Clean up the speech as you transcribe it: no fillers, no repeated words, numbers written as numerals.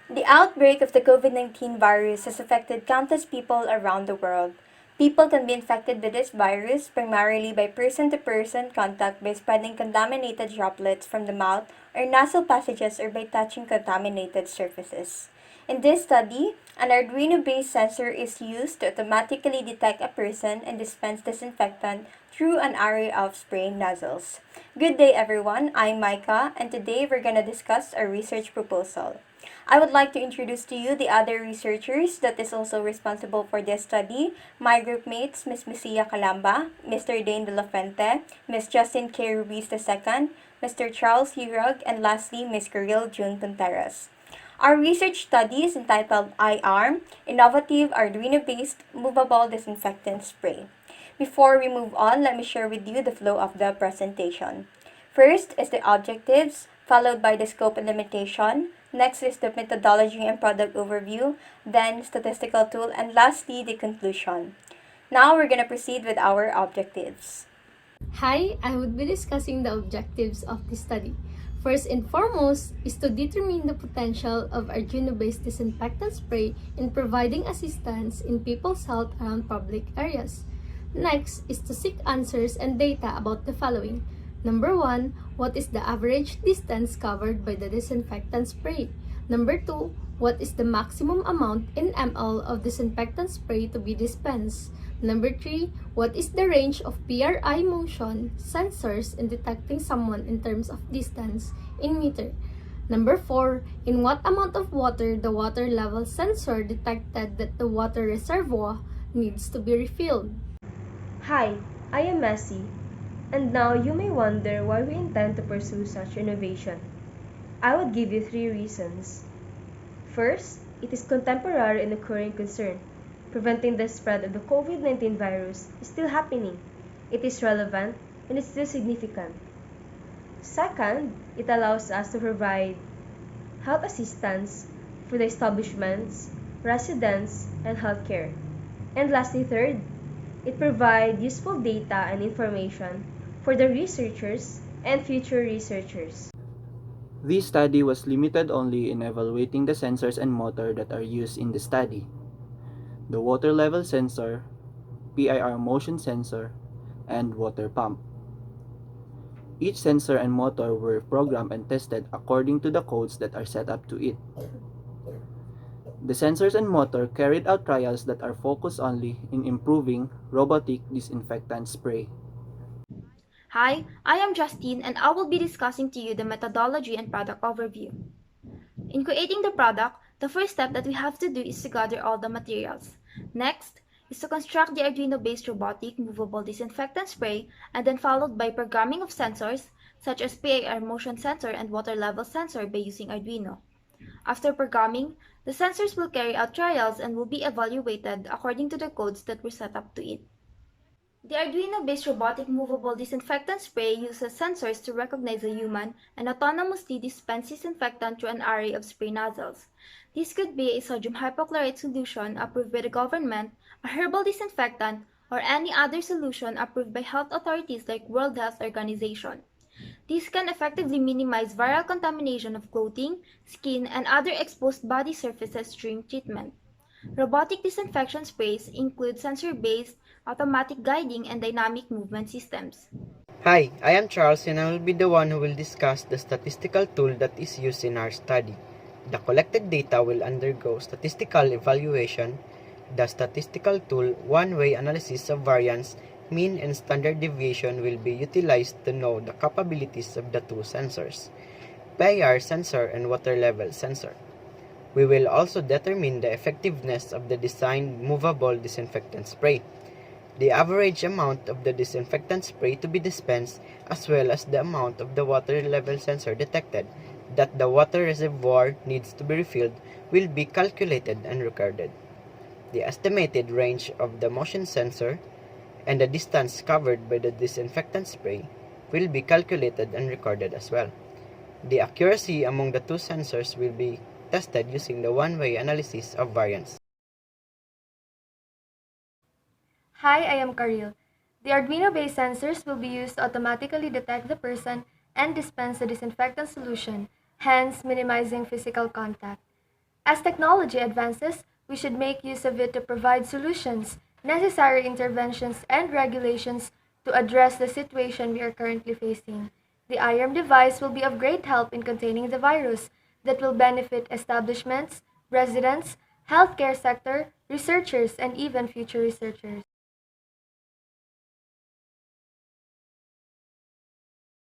The outbreak of the COVID-19 virus has affected countless people around the world. People can be infected with this virus primarily by person to person contact by spreading contaminated droplets from the mouth or nasal passages or by touching contaminated surfaces. In this study, an Arduino based sensor is used to automatically detect a person and dispense disinfectant through an array of spraying nozzles. Good day, everyone. I'm Micah, and today we're going to discuss our research proposal. I would like to introduce to you the other researchers that is also responsible for this study. My group mates, Ms. Misia Calamba, Mr. Dane De La Fuente, Ms. Justin K. Ruiz II, Mr. Charles Hirog, and lastly, Ms. Caril June Punteras. Our research study is entitled iARM, Innovative Arduino-Based Movable Disinfectant Spray. Before we move on, let me share with you the flow of the presentation. First is the objectives, followed by the scope and limitation. Next is the methodology and product overview, then statistical tool, and lastly, the conclusion. Now we're going to proceed with our objectives. Hi, I would be discussing the objectives of this study. First and foremost is to determine the potential of Arduino-based disinfectant spray in providing assistance in people's health around public areas. Next is to seek answers and data about the following. Number 1, what is the average distance covered by the disinfectant spray? Number 2, what is the maximum amount in ml of disinfectant spray to be dispensed? Number 3, what is the range of PRI motion sensors in detecting someone in terms of distance in meter? Number 4, in what amount of water the water level sensor detected that the water reservoir needs to be refilled? Hi, I am Messi, and now you may wonder why we intend to pursue such innovation. I would give you 3 reasons. First, it is contemporary and occurring concern. Preventing the spread of the COVID-19 virus is still happening. It is relevant and is still significant. Second, it allows us to provide health assistance for the establishments, residents, and healthcare. And lastly, third, it provides useful data and information for the researchers and future researchers. This study was limited only in evaluating the sensors and motor that are used in the study. The water level sensor, PIR motion sensor, and water pump. Each sensor and motor were programmed and tested according to the codes that are set up to it. The sensors and motor carried out trials that are focused only in improving robotic disinfectant spray. Hi, I am Justine and I will be discussing to you the methodology and product overview. In creating the product, the first step that we have to do is to gather all the materials. Next is to construct the Arduino-based robotic movable disinfectant spray and then followed by programming of sensors such as PIR motion sensor and water level sensor by using Arduino. After programming, the sensors will carry out trials and will be evaluated according to the codes that were set up to it. The Arduino-based robotic movable disinfectant spray uses sensors to recognize a human and autonomously dispense disinfectant through an array of spray nozzles. This could be a sodium hypochlorite solution approved by the government, a herbal disinfectant, or any other solution approved by health authorities like World Health Organization. These can effectively minimize viral contamination of clothing, skin, and other exposed body surfaces during treatment. Robotic disinfection sprays include sensor-based, automatic guiding, and dynamic movement systems. Hi, I am Charles and I will be the one who will discuss the statistical tool that is used in our study. The collected data will undergo statistical evaluation. The statistical tool one-way analysis of variance, mean and standard deviation will be utilized to know the capabilities of the two sensors, PIR sensor and water level sensor. We will also determine the effectiveness of the designed movable disinfectant spray, the average amount of the disinfectant spray to be dispensed, as well as the amount of the water level sensor detected that the water reservoir needs to be refilled will be calculated and recorded. The estimated range of the motion sensor and the distance covered by the disinfectant spray will be calculated and recorded as well. The accuracy among the two sensors will be tested using the one-way analysis of variance. Hi, I am Karil. The Arduino-based sensors will be used to automatically detect the person and dispense the disinfectant solution, hence minimizing physical contact. As technology advances, we should make use of it to provide solutions, necessary interventions, and regulations to address the situation we are currently facing. The iARM device will be of great help in containing the virus that will benefit establishments, residents, healthcare sector, researchers, and even future researchers.